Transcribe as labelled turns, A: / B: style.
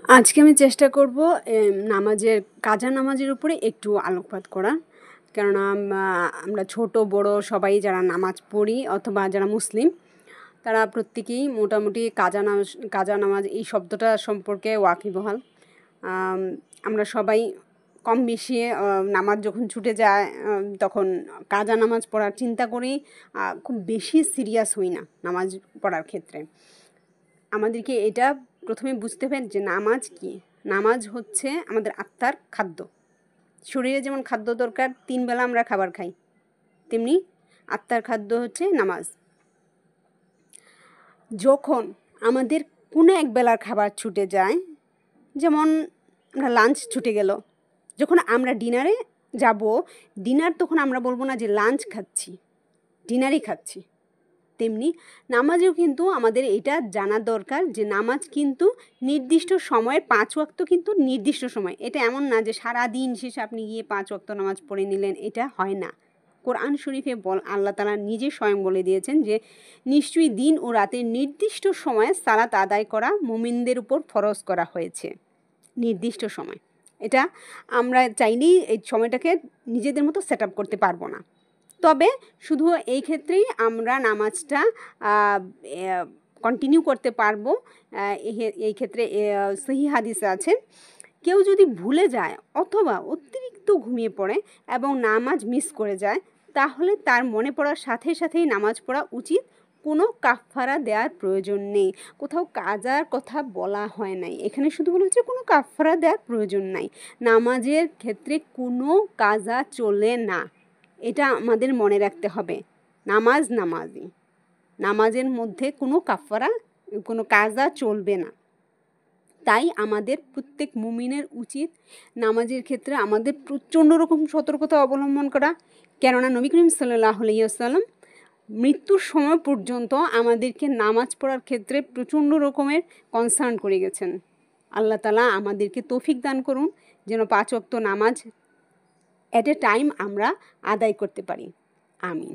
A: আজকে আমি চেষ্টা করব নামাজের কাজা নামাজের উপরে একটু আলোকপাত করার। কেননা আমরা ছোট বড় সবাই যারা নামাজ পড়ি অথবা যারা মুসলিম তারা প্রত্যেকেই মোটামুটি কাজা নামাজ এই শব্দটা সম্পর্কে ওয়াকিবহাল। আমরা সবাই কম বেশি নামাজ যখন ছুটে যায় তখন কাজা নামাজ পড়ার চিন্তা করি, খুব বেশি সিরিয়াস হই না নামাজ পড়ার ক্ষেত্রে। আমাদেরকে এটা প্রথমে বুঝতে হবে যে নামাজ কি। নামাজ হচ্ছে আমাদের আত্মার খাদ্য। শরীরে যেমন খাদ্য দরকার, 3 বেলা আমরা খাবার খাই, তেমনি আত্মার খাদ্য হচ্ছে নামাজ। যখন আমাদের কোনো এক বেলার খাবার ছুটে যায়, যেমন লাঞ্চ ছুটে গেল, যখন আমরা ডিনারে যাব, ডিনার তখন আমরা বলবো না যে লাঞ্চ খাচ্ছি, ডিনারই খাচ্ছি। তেমনি নামাজেও কিন্তু আমাদের এটা জানা দরকার যে নামাজ কিন্তু নির্দিষ্ট সময়ের 5 ওয়াক্ত কিন্তু নির্দিষ্ট সময়। এটা এমন না যে সারা দিন শেষে আপনি গিয়ে 5 ওয়াক্ত নামাজ পড়ে নিলেন, এটা হয় না। কোরআন শরীফে আল্লাহ তাআলা নিজে স্বয়ং বলে দিয়েছেন যে নিশ্চয়ই দিন ও রাতের নির্দিষ্ট সময়ে সালাত আদায় করা মুমিনদের উপর ফরজ করা হয়েছে। নির্দিষ্ট সময়, এটা আমরা চাইলেই এই সময়টাকে নিজেদের মতো সেট আপ করতে পারবো না। তবে শুধু এই ক্ষেত্রেই আমরা নামাজটা কন্টিনিউ করতে পারবো। এই ক্ষেত্রে সহিহ হাদিসে আছে, কেউ যদি ভুলে যায় অথবা অতিরিক্ত ঘুমিয়ে পড়ে এবং নামাজ মিস করে যায়, তাহলে তার মনে পড়ার সাথে সাথেই নামাজ পড়া উচিত। কোনো কাফফারা দেওয়ার প্রয়োজন নেই। কোথাও কাজার কথা বলা হয় নাই, এখানে শুধু বলা হচ্ছে কোনো কাফফারা দেওয়ার প্রয়োজন নাই। নামাজের ক্ষেত্রে কোনো কাজা চলে না, এটা আমাদের মনে রাখতে হবে। নামাজই, নামাজের মধ্যে কোনো কাফারা, কোনো কাজা চলবে না। তাই আমাদের প্রত্যেক মুমিনের উচিত নামাজের ক্ষেত্রে আমাদের প্রচণ্ড রকম সতর্কতা অবলম্বন করা। কেননা নবী করিম সাল্লাল্লাহু আলাইহি ওয়াসাল্লাম মৃত্যুর সময় পর্যন্ত আমাদেরকে নামাজ পড়ার ক্ষেত্রে প্রচণ্ড রকমের কনসার্ন করে গেছেন। আল্লাহ তাআলা আমাদেরকে তৌফিক দান করুন যেন 5 ওয়াক্ত নামাজ এট এ টাইম আমরা আদায় করতে পারি। আমিন।